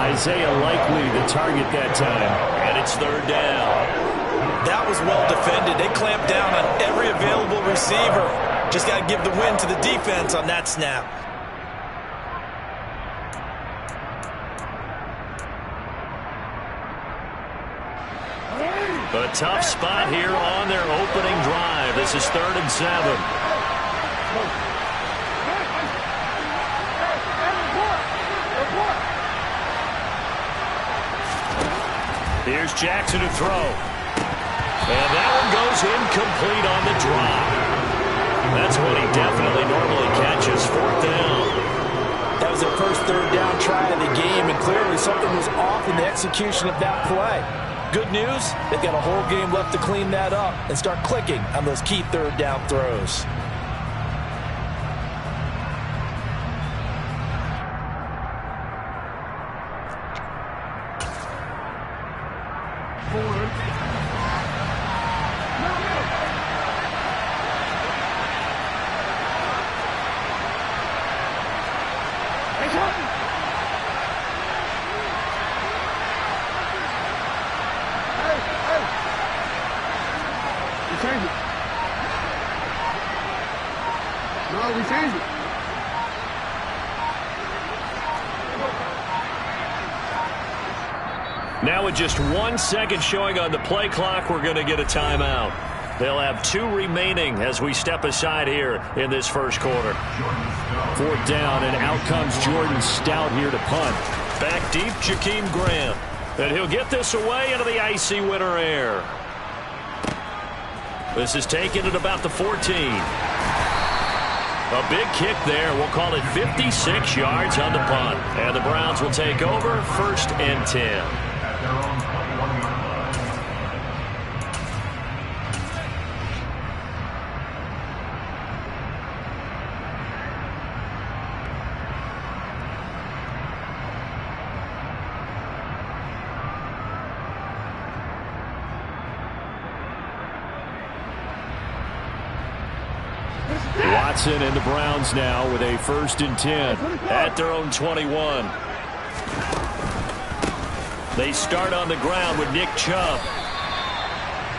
Isaiah likely the target that time. And it's third down. That was well defended. They clamped down on every available receiver. Just got to give the win to the defense on that snap. A tough spot here on their opening drive. This is 3rd and 7. Here's Jackson to throw. And that one goes incomplete on the drop. That's what he definitely normally catches. 4th down. That was their first 3rd down try of the game, and clearly something was off in the execution of that play. Good news, they've got a whole game left to clean that up and start clicking on those key 3rd down throws. Now with just 1 second showing on the play clock, we're going to get a timeout. They'll have 2 remaining as we step aside here in this first quarter. 4th down, and out comes Jordan Stout here to punt. Back deep, Jakeem Grant. And he'll get this away into the icy winter air. This is taken at about the 14. A big kick there. We'll call it 56 yards on the punt. And the Browns will take over 1st and 10. Watson and the Browns now with a 1st and 10 at their own 21. They start on the ground with Nick Chubb.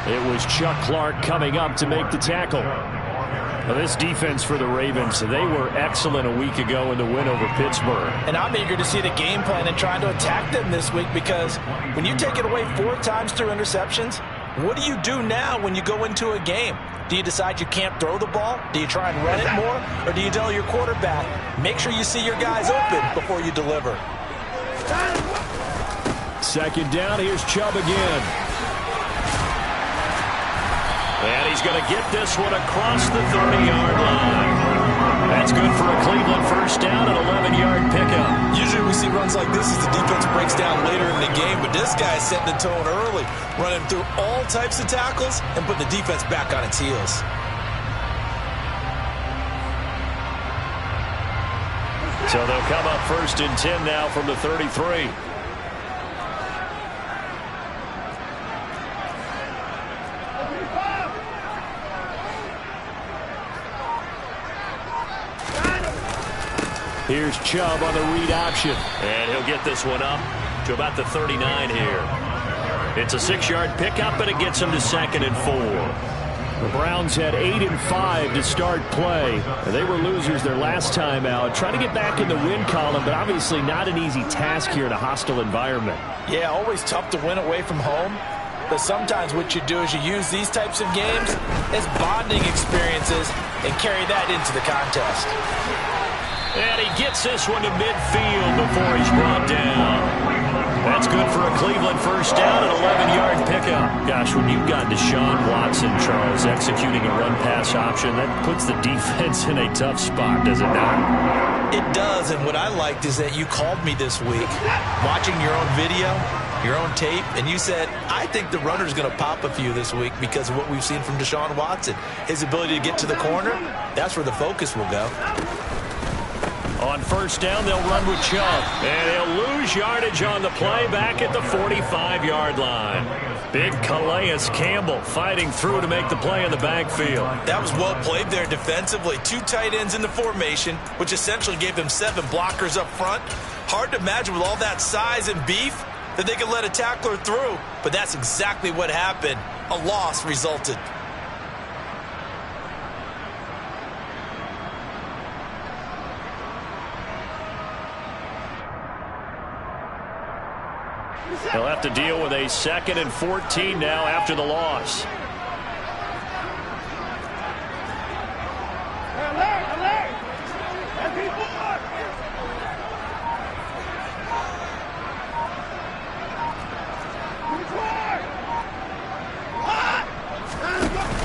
It was Chuck Clark coming up to make the tackle. Now this defense for the Ravens, they were excellent a week ago in the win over Pittsburgh. And I'm eager to see the game plan and trying to attack them this week, because when you take it away 4 times through interceptions, what do you do now when you go into a game? Do you decide you can't throw the ball? Do you try and run it more? Or do you tell your quarterback, make sure you see your guys open before you deliver? 2nd down, here's Chubb again. And he's going to get this one across the 30-yard line. That's good for a Cleveland 1st down, an 11-yard pickup. Usually we see runs like this as the defense breaks down later in the game, but this guy is setting the tone early, running through all types of tackles and putting the defense back on its heels. So they'll come up 1st and 10 now from the 33. Here's Chubb on the read option. And he'll get this one up to about the 39 here. It's a 6-yard pickup, and it gets him to 2nd and 4. The Browns had 8 and 5 to start play. They were losers their last time out. Trying to get back in the win column, but obviously not an easy task here in a hostile environment. Yeah, always tough to win away from home. But sometimes what you do is you use these types of games as bonding experiences and carry that into the contest. And he gets this one to midfield before he's brought down. That's good for a Cleveland 1st down, an 11-yard pickup. Gosh, when you've got Deshaun Watson, Charles, executing a run-pass option, that puts the defense in a tough spot, does it not? It does, and what I liked is that you called me this week, watching your own video, your own tape, and you said, I think the runner's going to pop a few this week because of what we've seen from Deshaun Watson. His ability to get to the corner, that's where the focus will go. On On first down, they'll run with Chubb. And he'll lose yardage on the play back at the 45-yard line. Big Calais Campbell fighting through to make the play in the backfield. That was well played there defensively. 2 tight ends in the formation, which essentially gave them 7 blockers up front. Hard to imagine with all that size and beef that they could let a tackler through, but that's exactly what happened. A loss resulted. They'll have to deal with a 2nd and 14 now after the loss.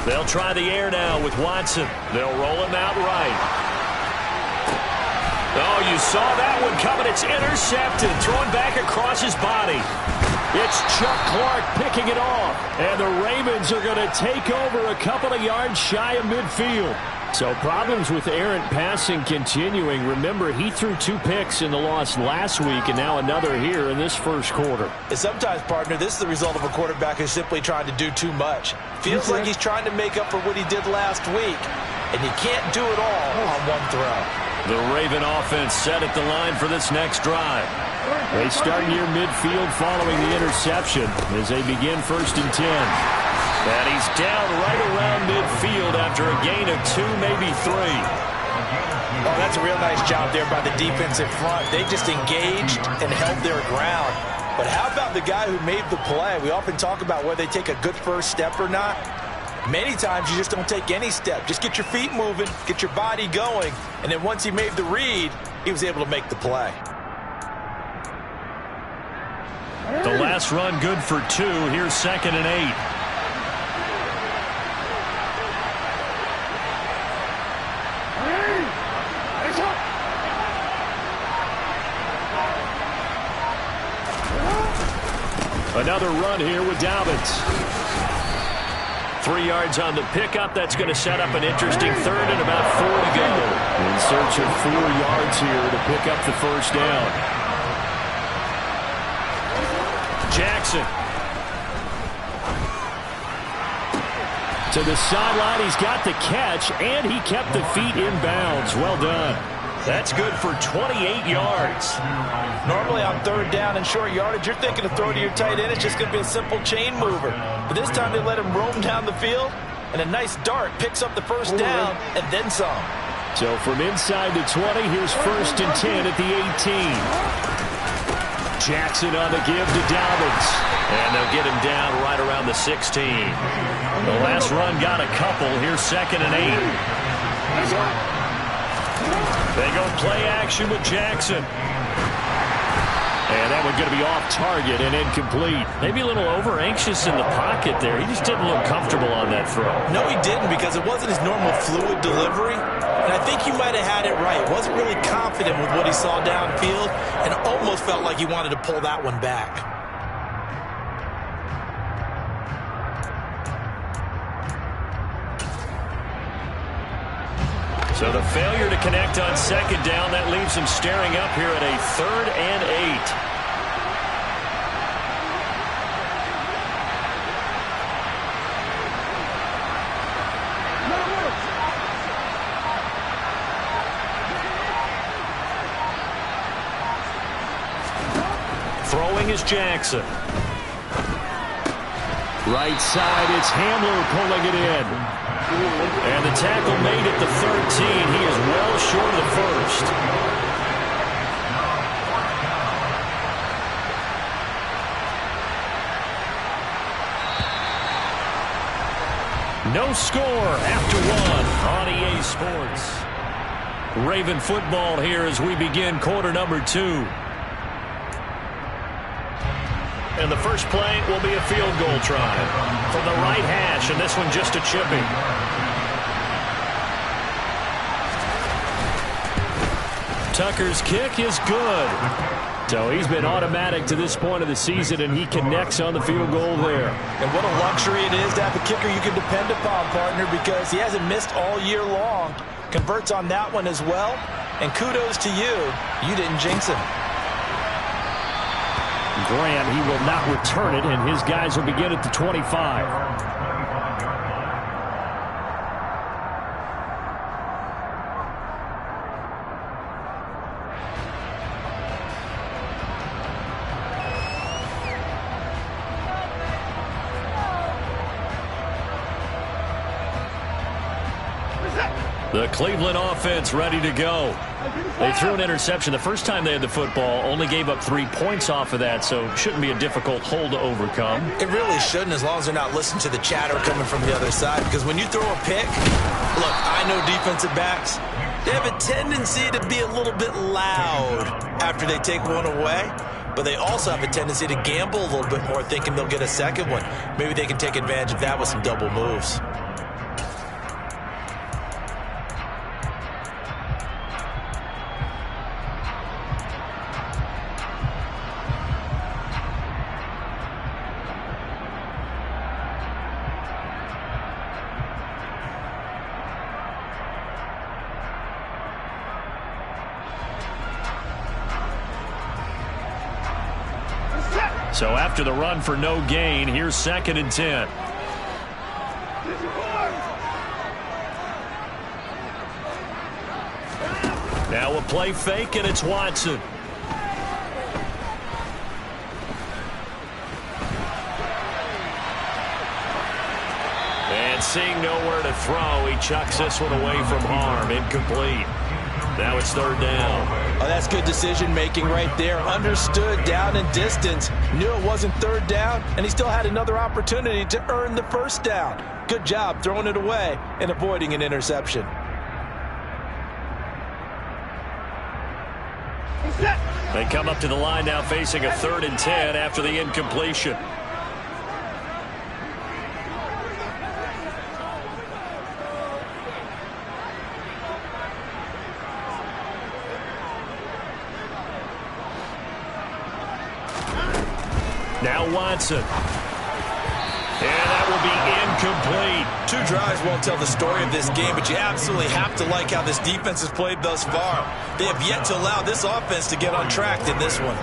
They'll try the air now with Watson. They'll roll him out right. Oh, you saw that one coming. It's intercepted. Thrown back across his body. It's Chuck Clark picking it off. And the Ravens are going to take over a couple of yards shy of midfield. So problems with errant passing continuing. Remember, he threw 2 picks in the loss last week and now another here in this first quarter. And sometimes, partner, this is the result of a quarterback who's simply trying to do too much. Feels like he's trying to make up for what he did last week. And you can't do it all on one throw. The Raven offense set at the line for this next drive. They start near midfield following the interception as they begin 1st and 10. And he's down right around midfield after a gain of 2, maybe 3. Oh, that's a real nice job there by the defensive front. They just engaged and held their ground. But how about the guy who made the play? We often talk about whether they take a good first step or not. Many times you just don't take any step. Just get your feet moving, get your body going, and then once he made the read, he was able to make the play. The last run good for 2. Here's 2nd and 8. Another run here with Dobbins. 3 yards on the pickup. That's going to set up an interesting 3rd and about 4 to go. In search of 4 yards here to pick up the first down. Jackson. To the sideline. He's got the catch, and he kept the feet in bounds. Well done. That's good for 28 yards. Normally on 3rd down and short yardage, you're thinking of throw to your tight end. It's just going to be a simple chain mover. But this time they let him roam down the field, and a nice dart picks up the first down and then some. So from inside the 20, here's 1st and 10 at the 18. Jackson on the give to Dobbins. And they'll get him down right around the 16. The last run got a couple. Here's 2nd and 8. They go play action with Jackson. And that one's going to be off target and incomplete. Maybe a little over-anxious in the pocket there. He just didn't look comfortable on that throw. No, he didn't, because it wasn't his normal fluid delivery. And I think he might have had it right. Wasn't really confident with what he saw downfield and almost felt like he wanted to pull that one back. So the failure to connect on 2nd down, that leaves him staring up here at a 3rd and 8. Throwing is Jackson. Right side, it's Hamler pulling it in. And the tackle made at the 13. He is well short of the first. No score after 1 on EA Sports. Raven football here as we begin quarter number 2. And the first play will be a field goal try from the right hash, and this one just a chipping. Tucker's kick is good. So he's been automatic to this point of the season, and he connects on the field goal there. And what a luxury it is to have a kicker you can depend upon, partner, because he hasn't missed all year long. Converts on that one as well. And kudos to you. You didn't jinx him. Graham, he will not return it, and his guys will begin at the 25. The Cleveland offense ready to go. They threw an interception the first time they had the football, only gave up 3 points off of that, so it shouldn't be a difficult hole to overcome. It really shouldn't, as long as they're not listening to the chatter coming from the other side, because when you throw a pick, look, I know defensive backs, they have a tendency to be a little bit loud after they take one away, but they also have a tendency to gamble a little bit more, thinking they'll get a second one. Maybe they can take advantage of that with some double moves. So after the run for no gain, here's 2nd and 10. Now a play fake, and it's Watson. And seeing nowhere to throw, he chucks this one away from harm. Incomplete. Now it's 3rd down. Oh, that's good decision-making right there. Understood down and distance. Knew it wasn't 3rd down, and he still had another opportunity to earn the 1st down. Good job throwing it away and avoiding an interception. They come up to the line now facing a 3rd and 10 after the incompletion. Now Watson. And that will be incomplete. 2 drives won't tell the story of this game, but you absolutely have to like how this defense has played thus far. They have yet to allow this offense to get on track in this one.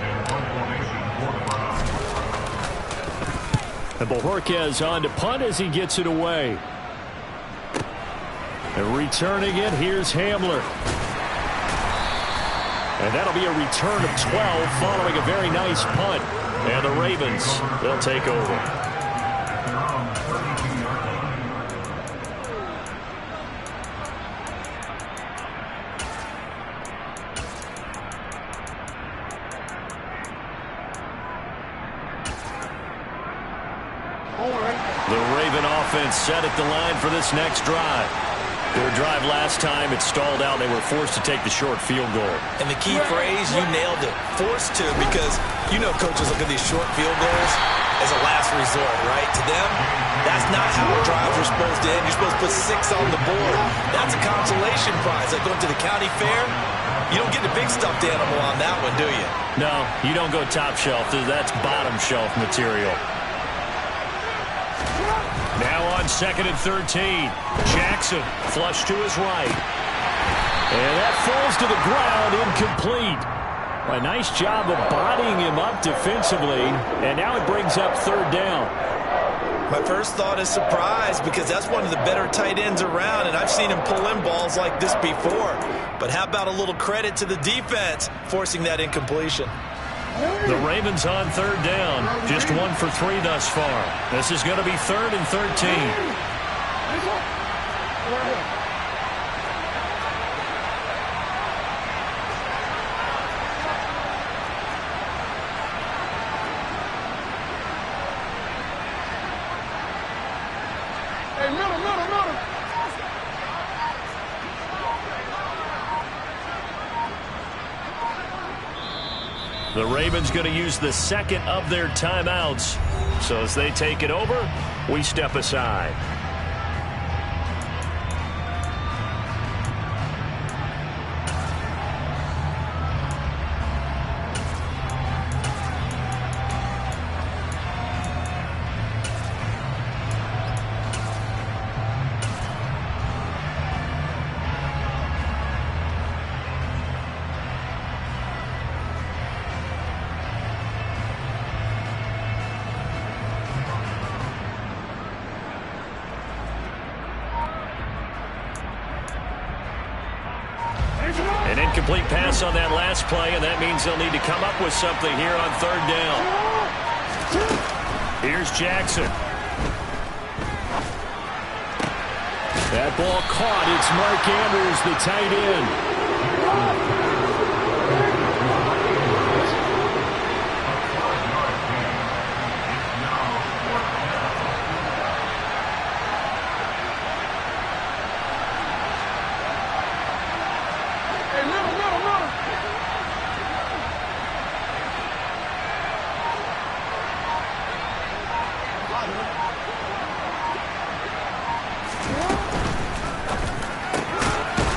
And Bojorquez on to punt as he gets it away. And returning it, here's Hamler. And that'll be a return of 12 following a very nice punt. And the Ravens, they'll take over. The Raven offense set at the line for this next drive. Their drive last time, it stalled out. They were forced to take the short field goal. And the key phrase, you nailed it. Forced to, because you know coaches look at these short field goals as a last resort, right? To them, that's not how our drives are supposed to end. You're supposed to put 6 on the board. That's a consolation prize. Like going to the county fair, you don't get the big stuffed animal on that one, do you? No, you don't go top shelf. That's bottom shelf material. Now on 2nd and 13. Jackson flush to his right. And that falls to the ground, incomplete. A nice job of bodying him up defensively. And now it brings up 3rd down. My first thought is surprise, because that's one of the better tight ends around, and I've seen him pull in balls like this before. But how about a little credit to the defense forcing that incompletion? The Ravens on 3rd down. Just 1 for 3 thus far. This is going to be 3rd and 13. The Ravens going to use the 2nd of their timeouts. So as they take it over, we step aside. Incomplete pass on that last play, and that means they'll need to come up with something here on third down. Here's Jackson. That ball caught. It's Mark Andrews, the tight end.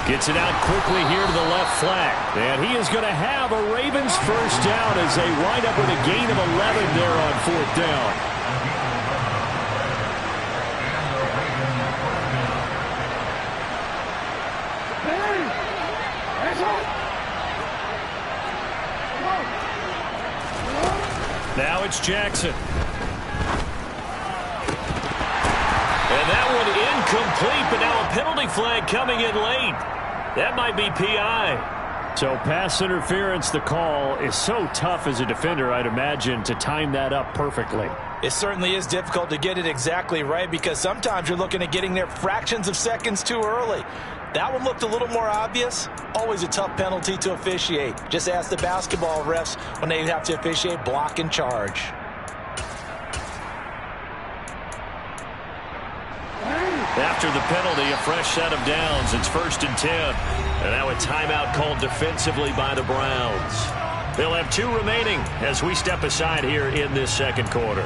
Gets it out quickly here to the left flank. And he is going to have a Ravens first down as they wind up with a gain of 11 there on fourth down. Now it's Jackson. And that one incomplete, but now a penalty flag coming in late. That might be PI. So pass interference, the call is so tough as a defender, I'd imagine, to time that up perfectly. It certainly is difficult to get it exactly right because sometimes you're looking at getting there fractions of seconds too early. That one looked a little more obvious. Always a tough penalty to officiate. Just ask the basketball refs when they have to officiate block and charge. After the penalty, a fresh set of downs. It's 1st and 10. And now a timeout called defensively by the Browns. They'll have 2 remaining as we step aside here in this second quarter.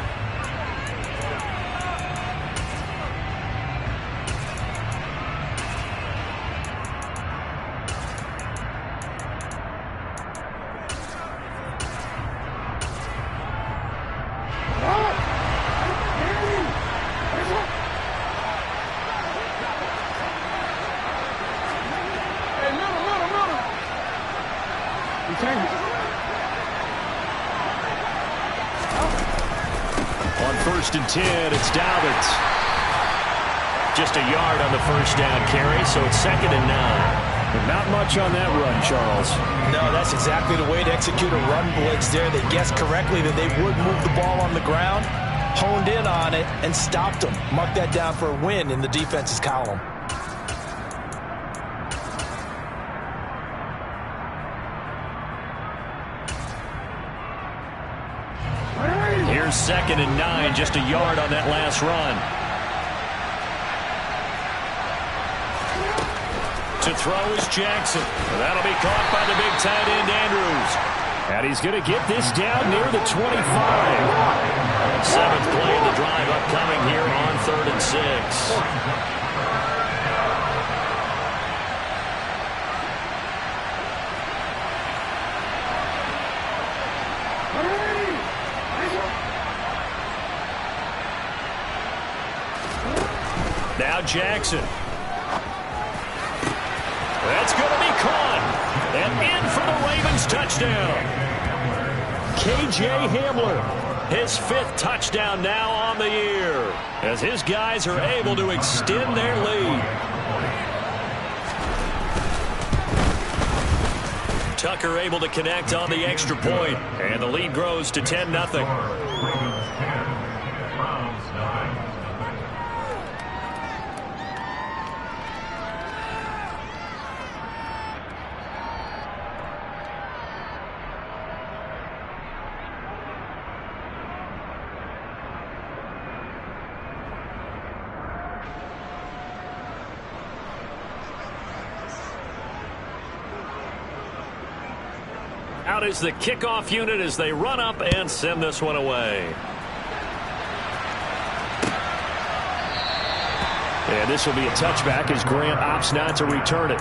On 1st and 10, it's Dobbins. Just a yard on the first down carry, so it's 2nd and 9. But not much on that run, Charles. No, that's exactly the way to execute a run blitz there. They guessed correctly that they would move the ball on the ground, honed in on it, and stopped them. Mark that down for a win in the defense's column. Here's 2nd and 9, just a yard on that last run. To throw is Jackson. That'll be caught by the big tight end, Andrews. And he's going to get this down near the 25. 7th play of the drive upcoming here on 3rd and 6. Now Jackson. That's going to be caught. And in for the Ravens touchdown. K.J. Hamler, his 5th touchdown now on the year, as his guys are able to extend their lead. Tucker able to connect on the extra point, and the lead grows to 10-0. Out is the kickoff unit as they run up and send this one away. And this will be a touchback as Grant opts not to return it.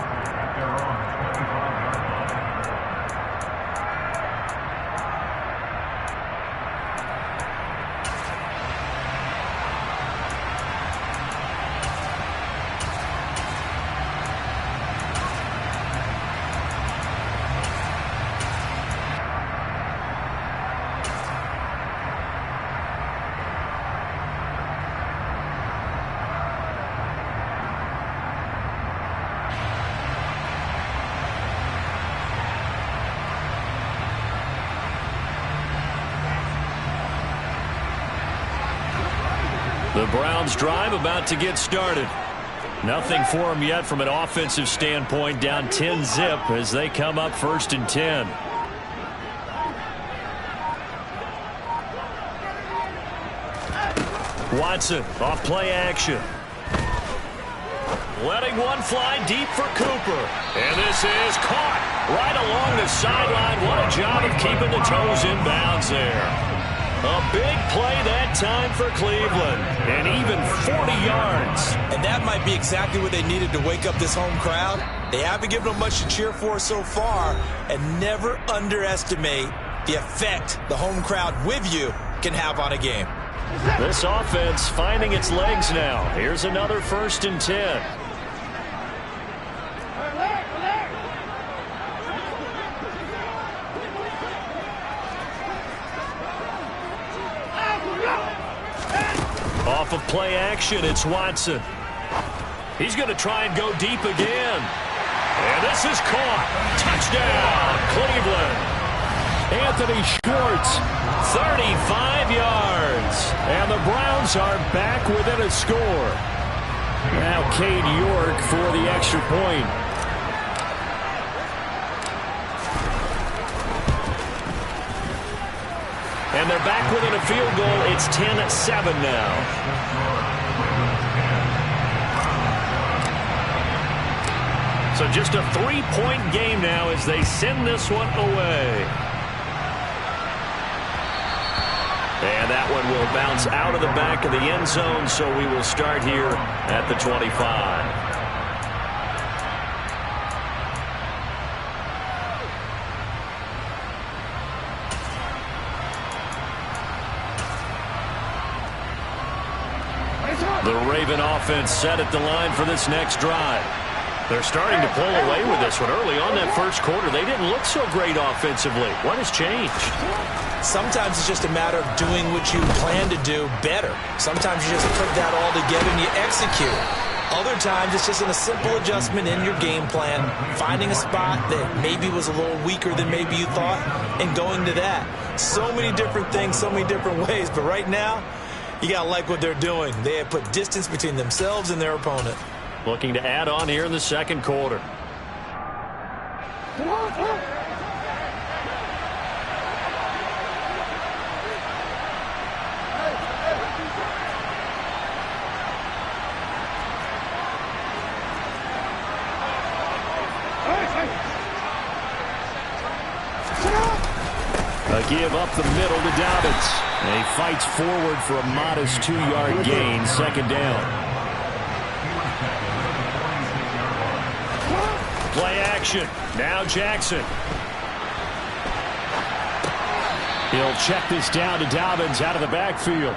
The Browns drive about to get started. Nothing for them yet from an offensive standpoint, down 10-zip as they come up 1st and 10. Watson off play action. Letting one fly deep for Cooper. And this is caught right along the sideline. What a job of keeping the toes in bounds there. A big play that time for Cleveland. And even 40 yards. And that might be exactly what they needed to wake up this home crowd. They haven't given them much to cheer for so far. And never underestimate the effect the home crowd with you can have on a game. This offense finding its legs now. Here's another 1st and 10. Off of play action, it's Watson. He's going to try and go deep again. And this is caught. Touchdown, Cleveland. Anthony Schwartz. 35 yards. And the Browns are back within a score. Now Cade York for the extra point. And they're back within a field goal. It's 10-7 now. So just a 3-point game now as they send this one away. And that one will bounce out of the back of the end zone, so we will start here at the 25. The Raven offense set at the line for this next drive. They're starting to pull away with this one. Early on that first quarter, they didn't look so great offensively. What has changed? Sometimes it's just a matter of doing what you plan to do better. Sometimes you just put that all together and you execute. Other times it's just a simple adjustment in your game plan, finding a spot that maybe was a little weaker than maybe you thought, and going to that. So many different things, so many different ways, but right now, you got to like what they're doing. They have put distance between themselves and their opponent. Looking to add on here in the second quarter. A give up the middle to Dobbins. And he fights forward for a modest 2-yard gain, 2nd down. Play action. Now Jackson. He'll check this down to Dobbins out of the backfield.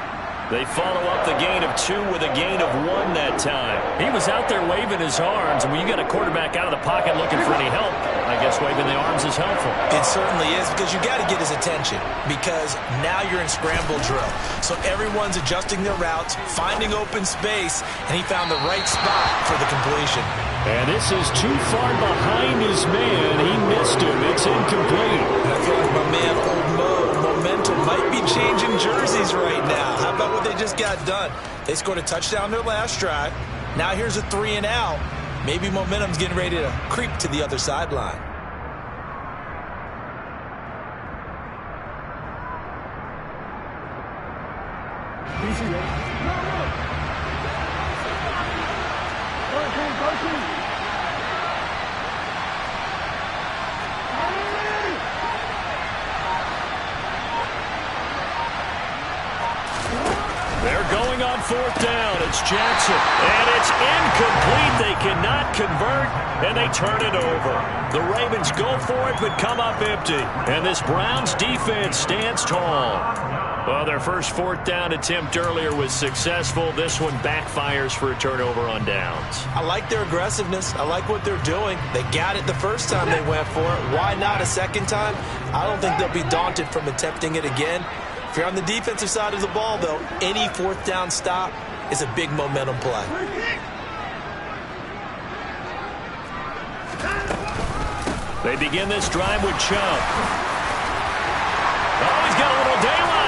They follow up the gain of 2 with a gain of 1 that time. He was out there waving his arms, and when you got a quarterback out of the pocket looking for any help, I guess waving the arms is helpful. It certainly is, because you got to get his attention, because now you're in scramble drill. So everyone's adjusting their routes, finding open space, and he found the right spot for the completion. And this is too far behind his man. He missed him. It's incomplete. And I feel like my man, Old Mo, momentum might be changing jerseys right now. How about what they just got done? They scored a touchdown their last drive. Now here's a 3 and out. Maybe momentum's getting ready to creep to the other sideline. They're going on 4th down. It's Jackson. And it's incomplete. They cannot convert, and they turn it over. The Ravens go for it, but come up empty. And this Browns defense stands tall. Well, their first 4th down attempt earlier was successful. This one backfires for a turnover on downs. I like their aggressiveness. I like what they're doing. They got it the first time they went for it. Why not a second time? I don't think they'll be daunted from attempting it again. If you're on the defensive side of the ball, though, any 4th down stop is a big momentum play. They begin this drive with Chubb. Oh, he's got a little daylight.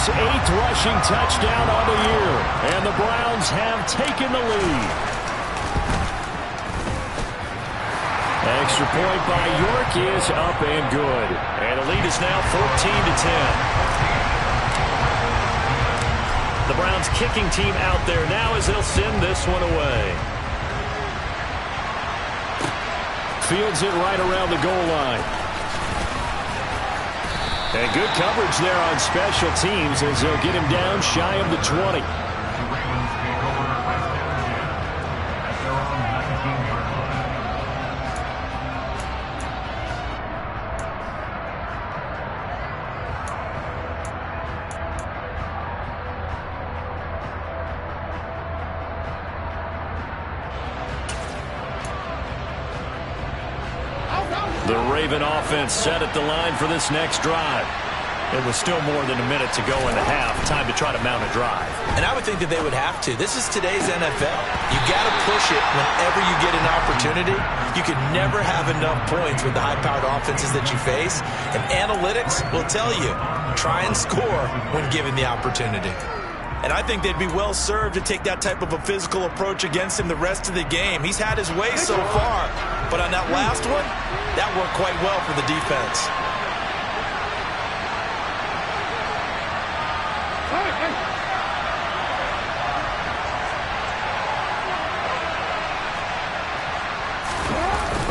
his 8th rushing touchdown on the year. And the Browns have taken the lead. Extra point by York is up and good. And the lead is now 14-10. The Browns kicking team out there now as they'll send this one away. Fields it right around the goal line. And good coverage there on special teams as they'll get him down shy of the 20. The Raven offense set at the line for this next drive. It was still more than a minute to go in the half. Time to try to mount a drive. And I would think that they would have to. This is today's NFL. You got to push it whenever you get an opportunity. You can never have enough points with the high-powered offenses that you face. And analytics will tell you, try and score when given the opportunity. And I think they'd be well served to take that type of a physical approach against him the rest of the game. He's had his way so far. But on that last one, that worked quite well for the defense.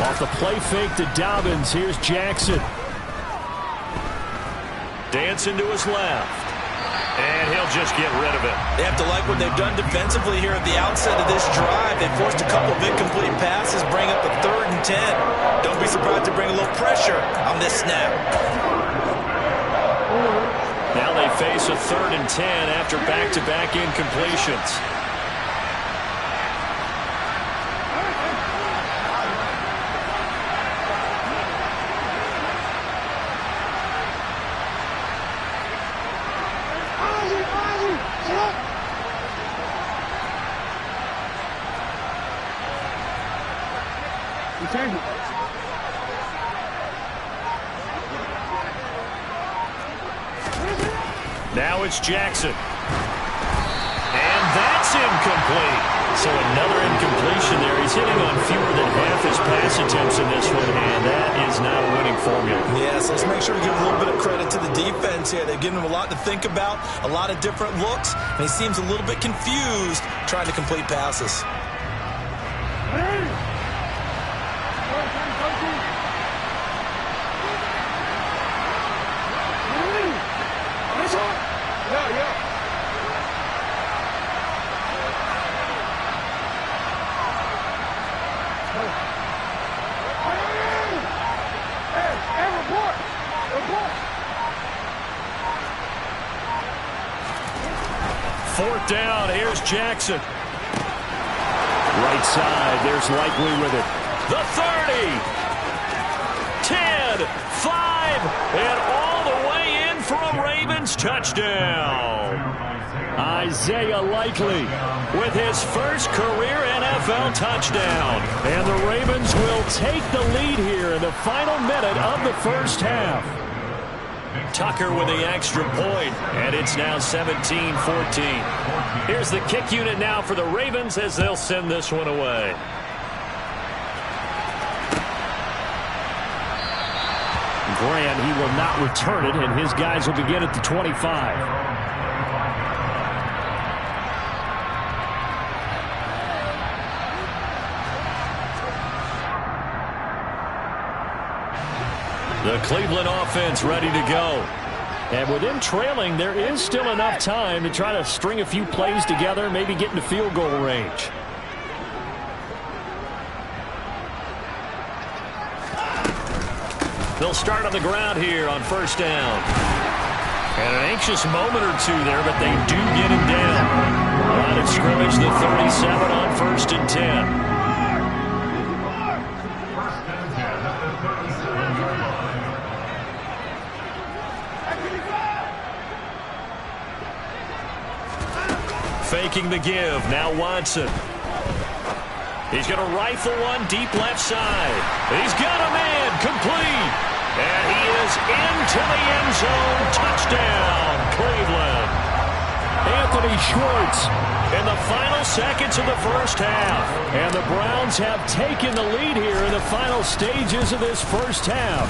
Off the play fake to Dobbins. Here's Jackson. Dancing to his left. And he'll just get rid of it. They have to like what they've done defensively here at the outset of this drive. They forced a couple of incomplete passes, bring up a 3rd and 10. Don't be surprised to bring a little pressure on this snap. Now they face a 3rd and 10 after back-to-back incompletions. Now it's Jackson. And that's incomplete. So another incompletion there. He's hitting on fewer than half his pass attempts in this one, and that is not a winning formula. Yeah, so let's make sure we give a little bit of credit to the defense here. They've given him a lot to think about, a lot of different looks, and he seems a little bit confused trying to complete passes. Fourth down, here's Jackson. Right side, there's Likely with it. The 30, 10, 5, and all the way in for a Ravens touchdown. Isaiah Likely with his first career NFL touchdown. And the Ravens will take the lead here in the final minute of the first half. Tucker with the extra point, and it's now 17-14. Here's the kick unit now for the Ravens as they'll send this one away. Grant, he will not return it, and his guys will begin at the 25. The Cleveland offense ready to go. And with them trailing, there is still enough time to try to string a few plays together, maybe get into field goal range. They'll start on the ground here on first down. And an anxious moment or two there, but they do get him down. Line of scrimmage, the 37 on 1st and 10. Faking the give. Now Watson. He's going to rifle one deep left side. He's got a man. Complete. And he is into the end zone. Touchdown, Cleveland. Anthony Schwartz In the final seconds of the first half. And the Browns have taken the lead here in the final stages of this first half.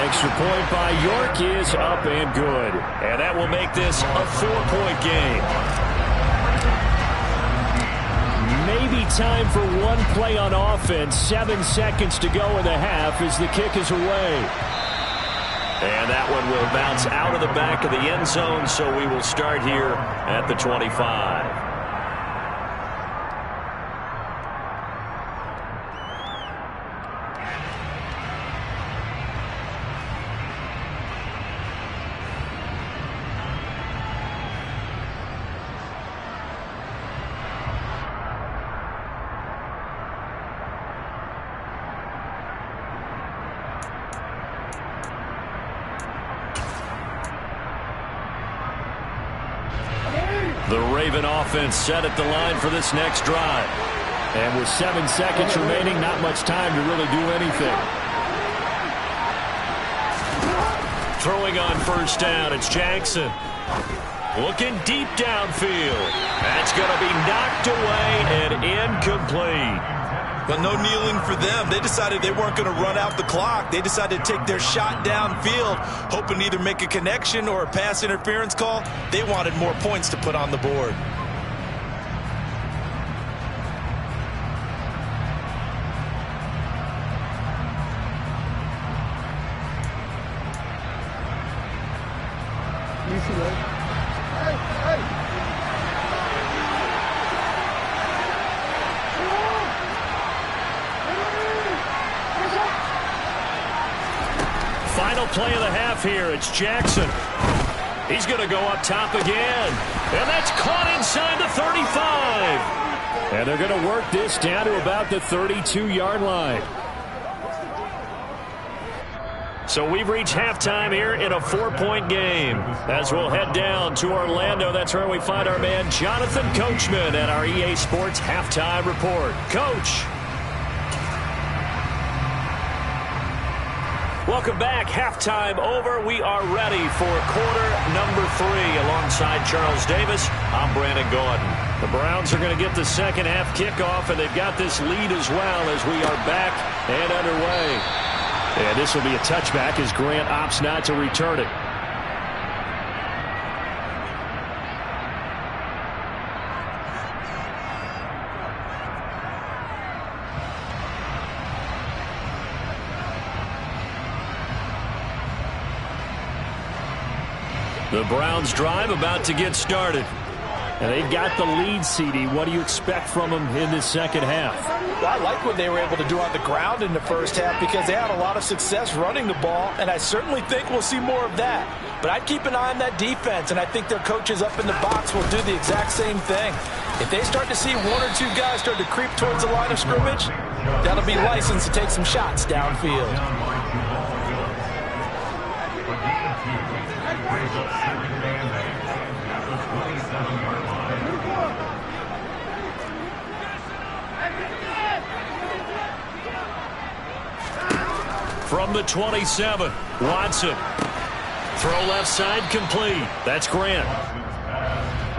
Extra point by York is up and good. And that will make this a 4-point game. Maybe time for one play on offense. 7 seconds to go in the half as the kick is away. And that one will bounce out of the back of the end zone, so we will start here at the 25. The Raven offense set at the line for this next drive. And with 7 seconds remaining, not much time to really do anything. Throwing on first down, it's Jackson. Looking deep downfield. That's going to be knocked away and incomplete. But no kneeling for them. They decided they weren't going to run out the clock. They decided to take their shot downfield, hoping to either make a connection or a pass interference call. They wanted more points to put on the board. Final play of the half here. It's Jackson. He's going to go up top again. And that's caught inside the 35. And they're going to work this down to about the 32-yard line. So we've reached halftime here in a 4-point game. As we'll head down to Orlando, that's where we find our man Jonathan Coachman at our EA Sports Halftime Report. Coach. Welcome back. Halftime over. We are ready for quarter number 3. Alongside Charles Davis, I'm Brandon Gordon. The Browns are going to get the second half kickoff, and they've got this lead as well as we are back and underway. And this will be a touchback as Grant opts not to return it. The Browns drive about to get started. And they've got the lead, CD. What do you expect from them in this second half? Well, I like what they were able to do on the ground in the first half because they had a lot of success running the ball, and I certainly think we'll see more of that. But I'd keep an eye on that defense, and I think their coaches up in the box will do the exact same thing. If they start to see 1 or 2 guys start to creep towards the line of scrimmage, that'll be licensed to take some shots downfield. From the 27, Watson. Throw left side complete. That's Grant.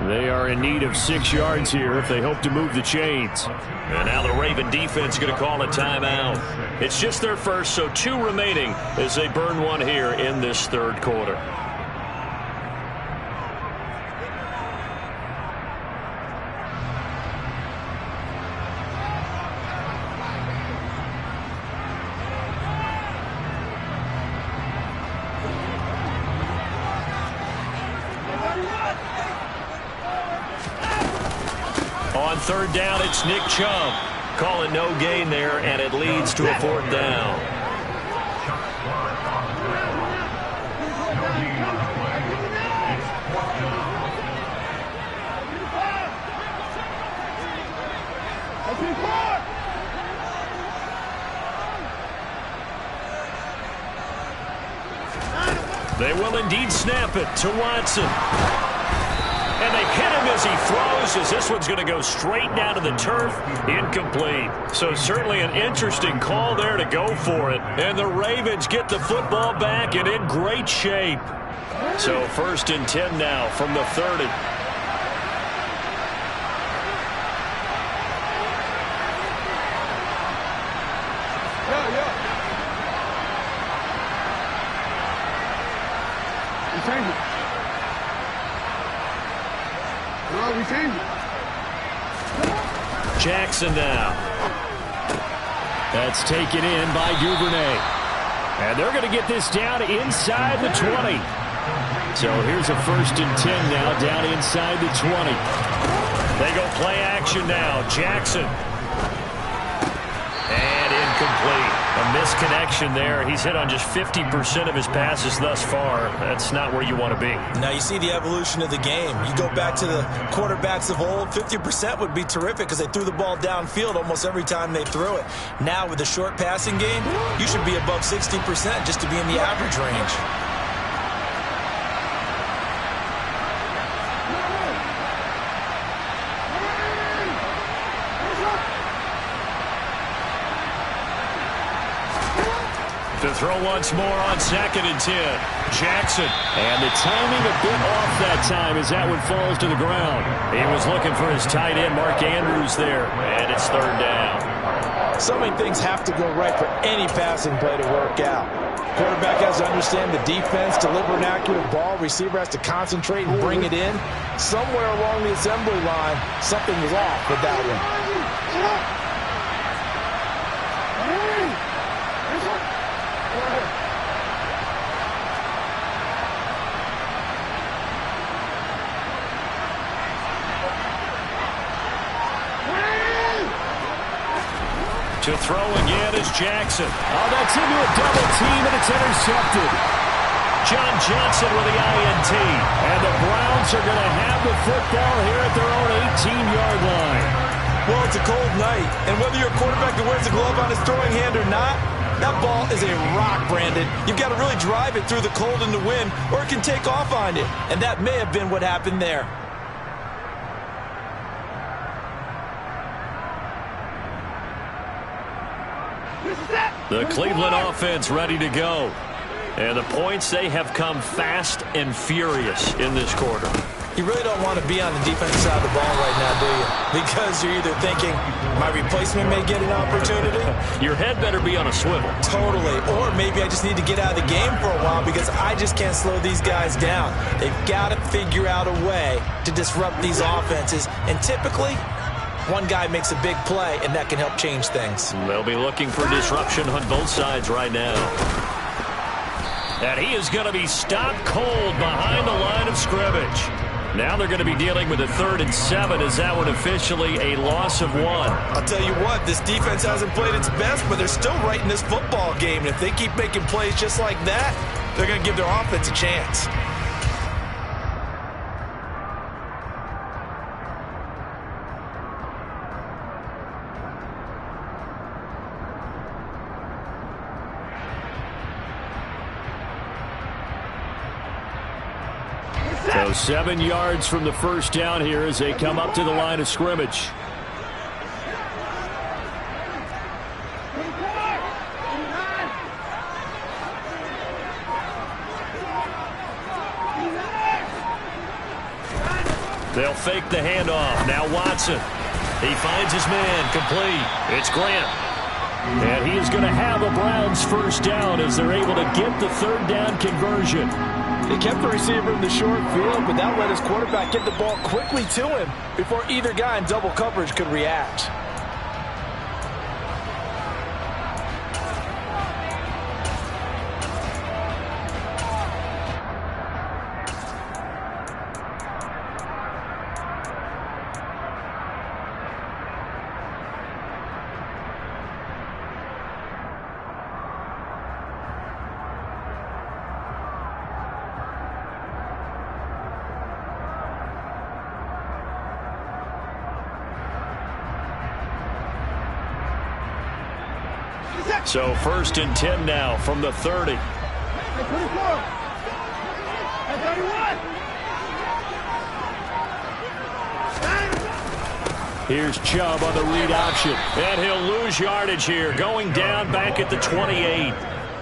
They are in need of 6 yards here if they hope to move the chains. And now the Raven defense going to call a timeout. It's just their first, so 2 remaining as they burn one here in this third quarter. On third down, it's Nick Chubb. Calling no gain there, and it leads to a 4th down. They will indeed snap it to Watson. And they hit him as he throws, as this one's going to go straight down to the turf. Incomplete. So certainly an interesting call there to go for it. And the Ravens get the football back and in great shape. So 1st and 10 now from the 30. Jackson now. That's taken in by Duvernay. And they're going to get this down inside the 20. So here's a 1st and 10 now down inside the 20. They go play action now. Jackson. And incomplete. A misconnection there. He's hit on just 50% of his passes thus far. That's not where you want to be. Now you see the evolution of the game. You go back to the quarterbacks of old, 50% would be terrific because they threw the ball downfield almost every time they threw it. Now with the short passing game, you should be above 60% just to be in the average range. To throw once more on 2nd and 10. Jackson. And the timing a bit off that time as that one falls to the ground. He was looking for his tight end, Mark Andrews, there. And it's 3rd down. So many things have to go right for any passing play to work out. Quarterback has to understand the defense, deliver an accurate ball. Receiver has to concentrate and bring it in. Somewhere along the assembly line, something was off with that one. To throw again is Jackson. Oh, that's into a double team, and it's intercepted. John Johnson with the INT. And the Browns are going to have the football here at their own 18-yard line. Well, it's a cold night, and whether you're a quarterback that wears a glove on his throwing hand or not, that ball is a rock, Brandon. You've got to really drive it through the cold and the wind, or it can take off on you. And that may have been what happened there. The Cleveland offense ready to go. And the points, they have come fast and furious in this quarter. You really don't want to be on the defensive side of the ball right now, do you? Because you're either thinking, my replacement may get an opportunity. Your head better be on a swivel. Totally. Or maybe I just need to get out of the game for a while because I just can't slow these guys down. They've got to figure out a way to disrupt these offenses. And typically, one guy makes a big play, and that can help change things. They'll be looking for disruption on both sides right now. And he is going to be stopped cold behind the line of scrimmage. Now they're going to be dealing with a 3rd and 7. Is that one officially a loss of 1? I'll tell you what, this defense hasn't played its best, but they're still right in this football game. And if they keep making plays just like that, they're going to give their offense a chance. So 7 yards from the first down here as they come up to the line of scrimmage. They'll fake the handoff. Now Watson. He finds his man. Complete. It's Grant. And he is going to have a Browns first down as they're able to get the 3rd down conversion. He kept the receiver in the short field, but that let his quarterback get the ball quickly to him before either guy in double coverage could react. So 1st and 10 now from the 30. Here's Chubb on the read option. And he'll lose yardage here, going down back at the 28.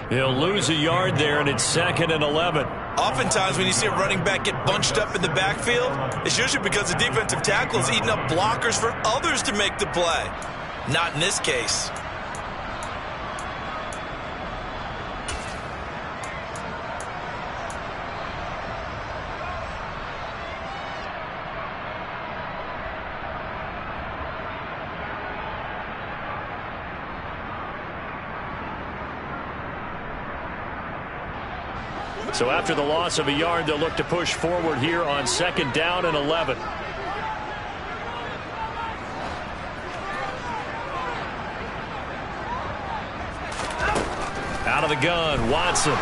He'll lose a yard there, and it's 2nd and 11. Oftentimes when you see a running back get bunched up in the backfield, it's usually because the defensive tackle is eating up blockers for others to make the play. Not in this case. So after the loss of a yard, they'll look to push forward here on 2nd down and 11. Out of the gun, Watson.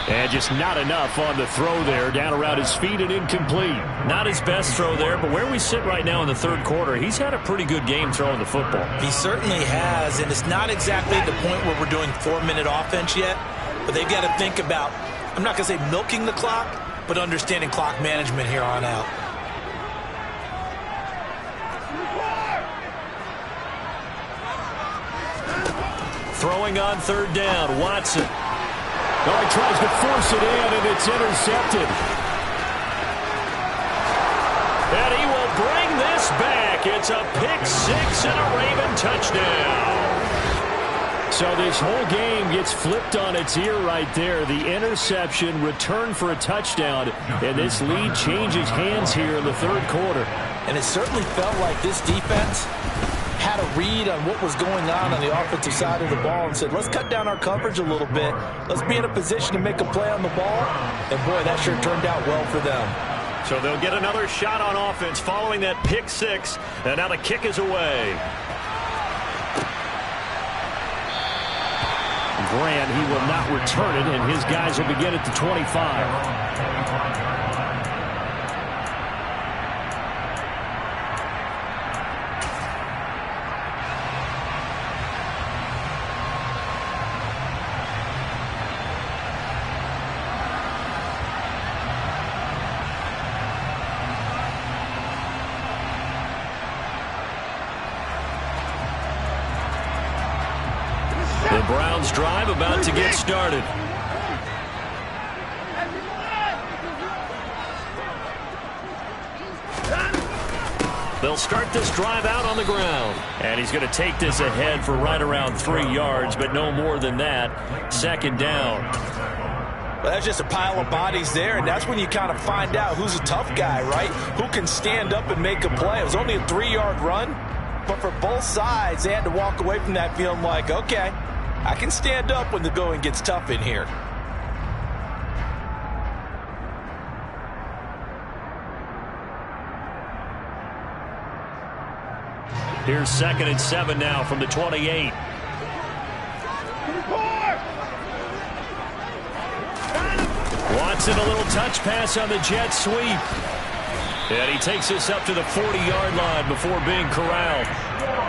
And just not enough on the throw there. Down around his feet and incomplete. Not his best throw there, but where we sit right now in the 3rd quarter, he's had a pretty good game throwing the football. He certainly has, and it's not exactly at the point where we're doing 4-minute offense yet, but they've got to think about, I'm not going to say milking the clock, but understanding clock management here on out. Throwing on 3rd down, Watson. Oh, he tries to force it in, and it's intercepted. And he will bring this back. It's a pick 6 and a Raven touchdown. So this whole game gets flipped on its ear right there. The interception, return for a touchdown, and this lead changes hands here in the 3rd quarter. And it certainly felt like this defense had a read on what was going on the offensive side of the ball and said, let's cut down our coverage a little bit. Let's be in a position to make a play on the ball. And, boy, that sure turned out well for them. So they'll get another shot on offense following that pick 6, and now the kick is away. Grant, he will not return it, and his guys will begin at the 25. The Browns drive about to get started. They'll start this drive out on the ground. And he's going to take this ahead for right around 3 yards, but no more than that. 2nd down. Well, that's just a pile of bodies there, and that's when you kind of find out who's a tough guy, right? Who can stand up and make a play. It was only a 3-yard run, but for both sides, they had to walk away from that feeling like, okay, I can stand up when the going gets tough in here. Here's 2nd and 7 now from the 28. Watson, a little touch pass on the jet sweep. And he takes this up to the 40-yard line before being corralled.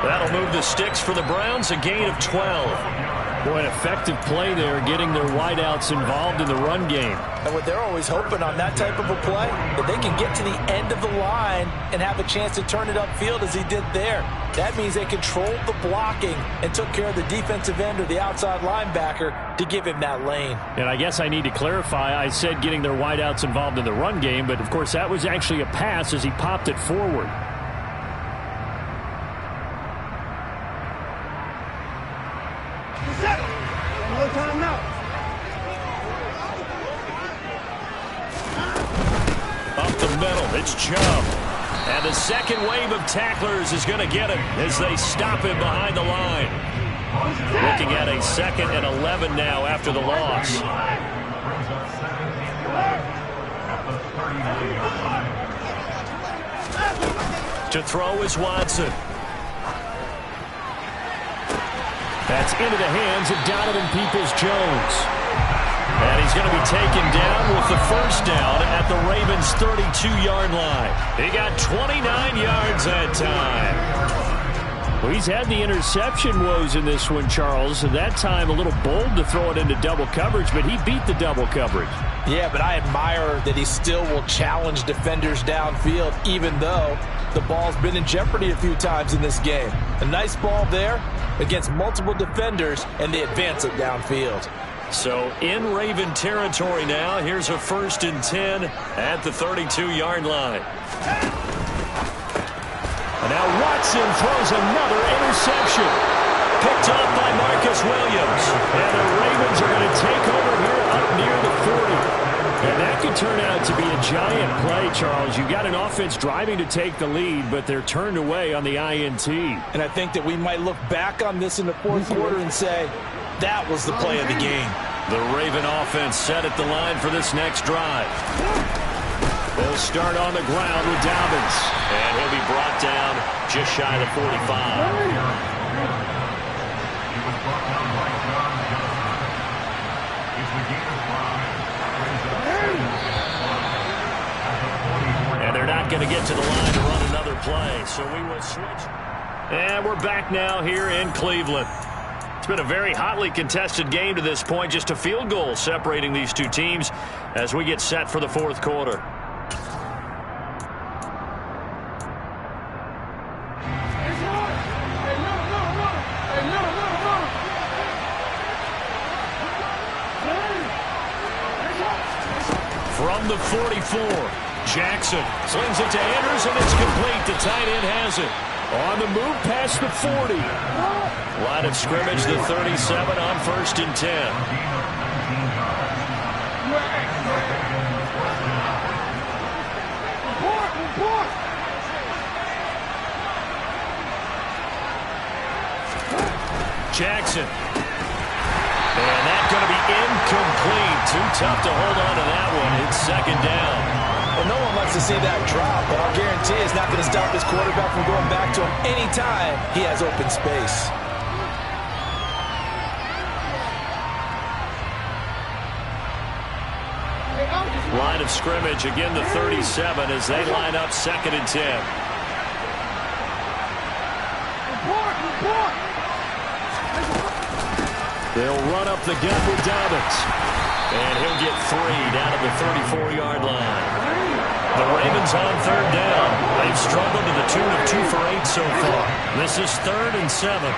That'll move the sticks for the Browns, a gain of 12. Boy, an effective play there, getting their wideouts involved in the run game. And what they're always hoping on that type of a play, that they can get to the end of the line and have a chance to turn it upfield as he did there. That means they controlled the blocking and took care of the defensive end or the outside linebacker to give him that lane. And I guess I need to clarify, I said getting their wideouts involved in the run game, but of course that was actually a pass as he popped it forward. Up the middle, it's Chubb. And the second wave of tacklers is going to get him as they stop him behind the line. Looking at a 2nd and 11 now after the loss. To throw is Watson. That's into the hands of Donovan Peoples-Jones. And he's going to be taken down with the first down at the Ravens' 32-yard line. He got 29 yards that time. Well, he's had the interception woes in this one, Charles. And that time a little bold to throw it into double coverage, but he beat the double coverage. Yeah, but I admire that he still will challenge defenders downfield, even though the ball's been in jeopardy a few times in this game. A nice ball there against multiple defenders, and they advance it downfield. So in Raven territory now. Here's a 1st and 10 at the 32-yard line. And now Watson throws another interception. Picked off by Marcus Williams. And the Ravens are going to take over here up near the 40. And that could turn out to be a giant play, Charles. You got an offense driving to take the lead, but they're turned away on the INT. And I think that we might look back on this in the fourth quarter and say, that was the play of the game. The Raven offense set at the line for this next drive. They'll start on the ground with Dobbins. And he'll be brought down just shy of the 45. And they're not going to get to the line to run another play, so we will switch. And we're back now here in Cleveland. It's been a very hotly contested game to this point. Just a field goal separating these two teams as we get set for the fourth quarter. From the 44, Jackson slings it to Andrews, and it's complete. The tight end has it. On the move past the 40. Line of scrimmage, the 37 on 1st and 10. Jackson. And that's going to be incomplete. Too tough to hold on to that one. It's 2nd down. Well, no one wants to see that drop, but I'll guarantee it's not going to stop his quarterback from going back to him anytime he has open space. Line of scrimmage, again the 37 as they line up 2nd and 10. They'll run up the gut with Dobbins. And he'll get 3 down at the 34-yard line. The Ravens on 3rd down. They've struggled to the tune of 2 for 8 so far. This is 3rd and 7.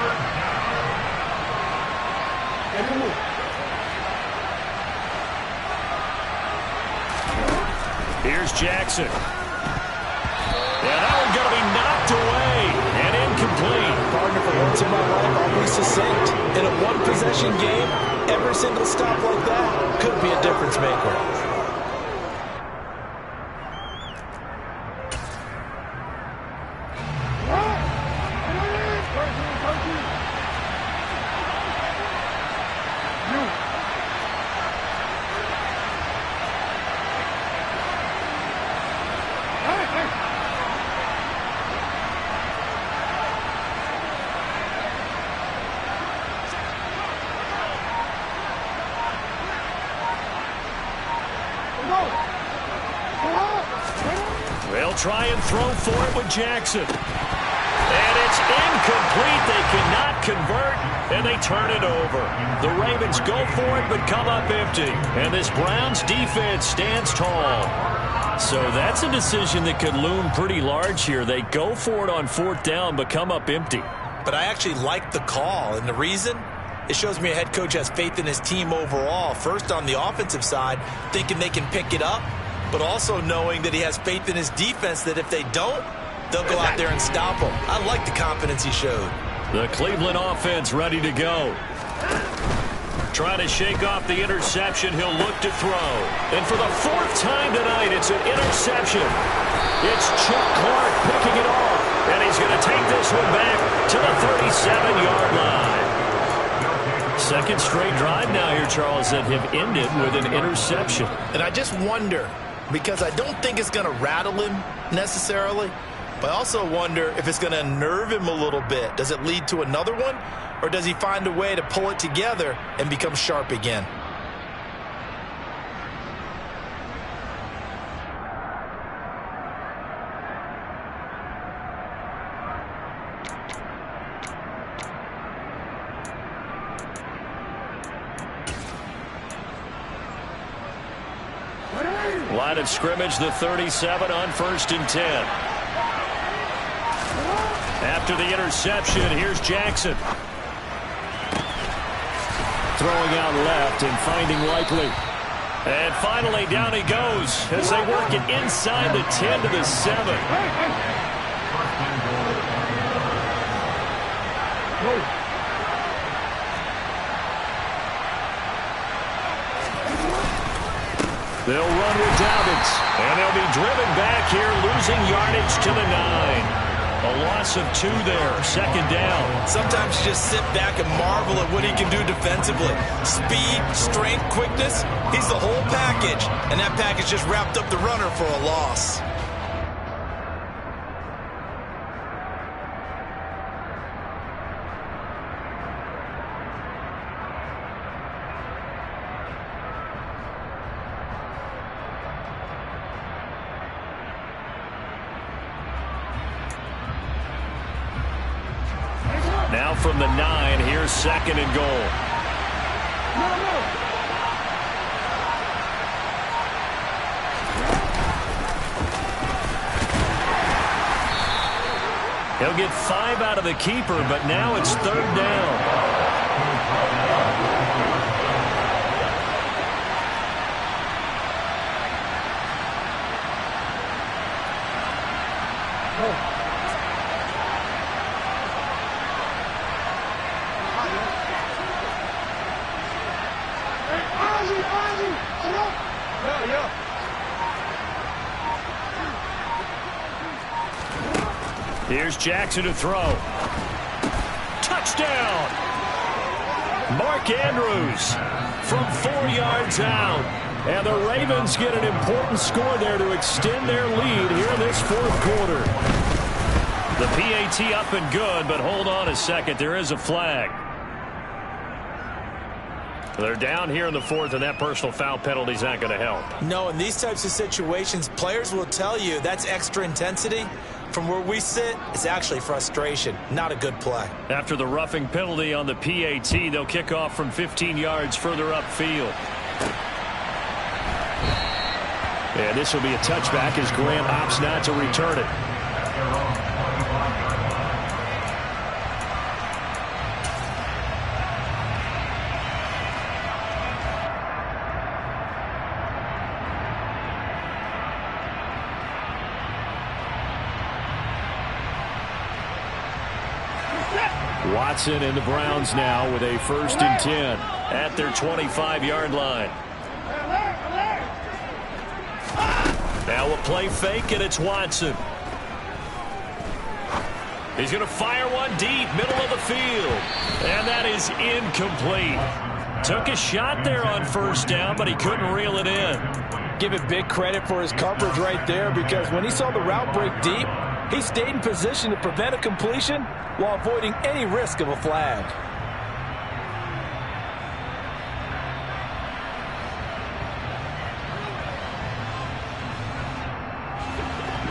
Here's Jackson. Yeah, that one's going to be knocked away and incomplete. Partner, for once in my life, always succinct. In a one-possession game, every single stop like that could be a difference maker. They'll try and throw for it with Jackson. And it's incomplete. They cannot convert, and they turn it over. The Ravens go for it, but come up empty. And this Browns defense stands tall. So that's a decision that could loom pretty large here. They go for it on 4th down, but come up empty. But I actually like the call, and the reason? It shows me a head coach has faith in his team overall. First, on the offensive side, thinking they can pick it up, but also knowing that he has faith in his defense that if they don't, they'll go out there and stop him. I like the confidence he showed. The Cleveland offense ready to go. Trying to shake off the interception. He'll look to throw. And for the 4th time tonight, it's an interception. It's Chuck Clark picking it off. And he's going to take this one back to the 37-yard line. 2nd straight drive now here, Charles, that have ended with an interception. And I just wonder, because I don't think it's going to rattle him necessarily, but I also wonder if it's going to unnerve him a little bit. Does it lead to another one, or does he find a way to pull it together and become sharp again? Line of scrimmage, the 37 on 1st and 10. After the interception, here's Jackson. Throwing out left and finding Likely. And finally, down he goes as they work it inside the 10 to the 7. They'll run with Dobbins, and they'll be driven back here, losing yardage to the 9. A loss of 2 there, second down. Sometimes you just sit back and marvel at what he can do defensively. Speed, strength, quickness, he's the whole package. And that package just wrapped up the runner for a loss. Now from the 9, here's second and goal. He'll get 5 out of the keeper, but now it's third down. Here's Jackson to throw. Touchdown! Mark Andrews from 4 yards out. And the Ravens get an important score there to extend their lead here in this fourth quarter. The PAT up and good, but hold on a second. There is a flag. They're down here in the fourth, and that personal foul penalty is not going to help. No, in these types of situations, players will tell you that's extra intensity. From where we sit, it's actually frustration. Not a good play. After the roughing penalty on the PAT, they'll kick off from 15 yards further upfield. And this will be a touchback as Graham opts not to return it. Watson and the Browns now with a 1st and 10 at their 25-yard line. Now a play fake, and it's Watson. He's going to fire one deep, middle of the field. And that is incomplete. Took a shot there on first down, but he couldn't reel it in. Give it big credit for his coverage right there, because when he saw the route break deep, he stayed in position to prevent a completion while avoiding any risk of a flag.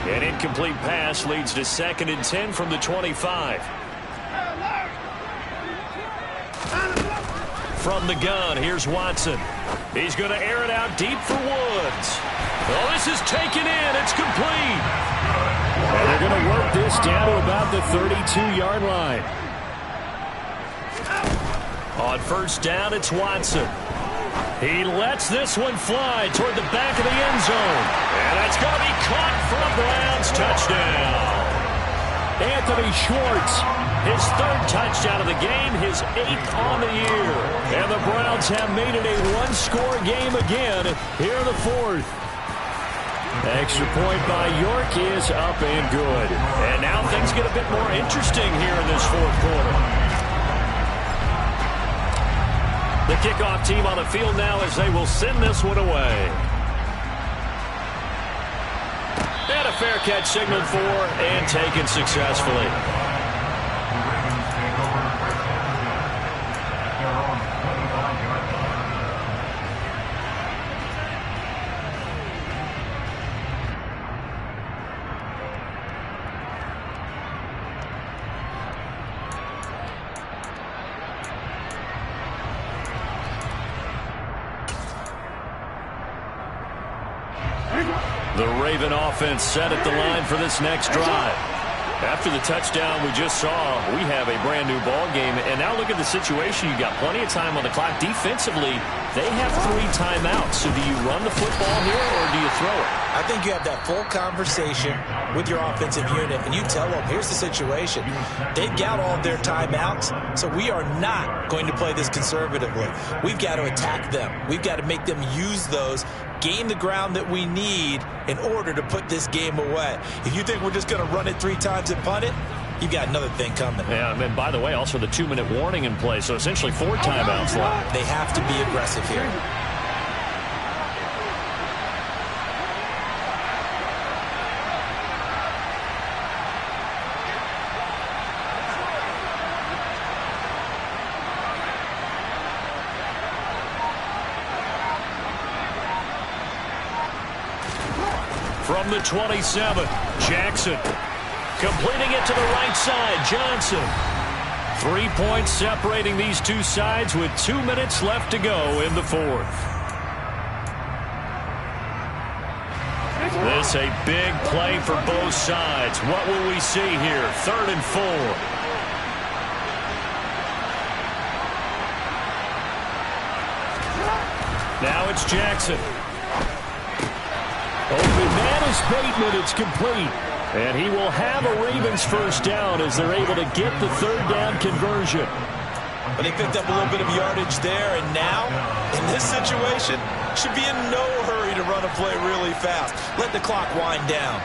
An incomplete pass leads to 2nd and 10 from the 25. From the gun, here's Watson. He's going to air it out deep for Woods. Oh, this is taken in. It's complete. And they're going to work this down to about the 32-yard line. On first down, it's Watson. He lets this one fly toward the back of the end zone. And that's going to be caught for a Browns touchdown. Anthony Schwartz, his 3rd touchdown of the game, his 8th on the year. And the Browns have made it a one-score game again here in the 4th. Extra point by York is up and good. And now things get a bit more interesting here in this 4th quarter. The kickoff team on the field now as they will send this one away. And a fair catch signaled for and taken successfully. The Raven offense set at the line for this next drive. After the touchdown we just saw, we have a brand new ball game. And now look at the situation. You got plenty of time on the clock. Defensively, they have 3 timeouts. So do you run the football here or do you throw it? I think you have that full conversation with your offensive unit, and you tell them, here's the situation. They've got all of their timeouts, so we are not going to play this conservatively. We've got to attack them. We've got to make them use those, gain the ground that we need in order to put this game away. If you think we're just going to run it 3 times and punt it, you've got another thing coming. Yeah, and by the way, also the 2-minute warning in play, so essentially 4 timeouts left. They have to be aggressive here. From the 27, Jackson. Completing it to the right side, Johnson. 3 points separating these two sides with 2 minutes left to go in the 4th. This a big play for both sides. What will we see here? 3rd and 4. Now it's Jackson. Open man is Bateman. It's complete. And he will have a Ravens first down as they're able to get the 3rd down conversion. But they picked up a little bit of yardage there, and now, in this situation, should be in no hurry to run a play really fast. Let the clock wind down.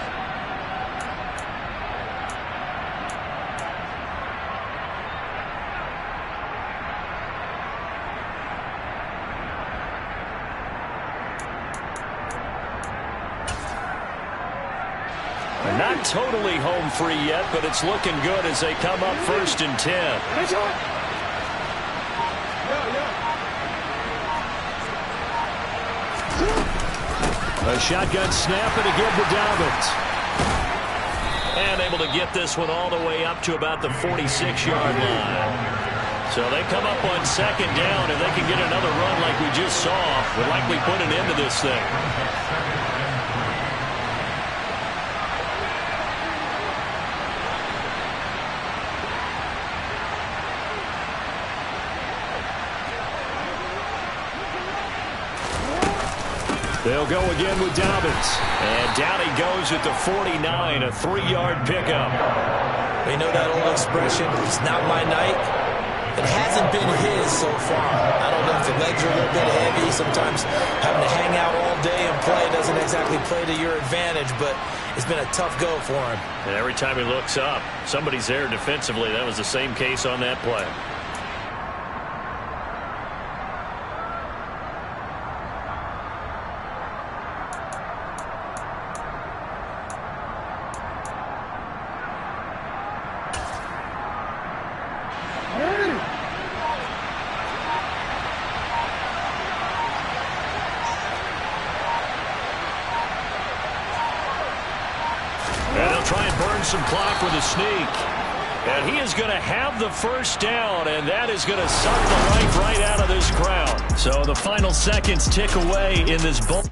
Not totally home free yet, but it's looking good as they come up 1st and 10. A shotgun snap and again to Dobbins. And able to get this one all the way up to about the 46-yard line. So they come up on 2nd down. If they can get another run like we just saw, would likely put an end to this thing. They'll go again with Dobbins. And down he goes at the 49, a 3-yard pickup. We know that old expression, it's not my night. It hasn't been his so far. I don't know if the legs are a little bit heavy. Sometimes having to hang out all day and play doesn't exactly play to your advantage, but it's been a tough go for him. And every time he looks up, somebody's there defensively. That was the same case on that play. Some clock with a sneak. And he is going to have the first down, and that is going to suck the life right out of this crowd. So the final seconds tick away in this ball.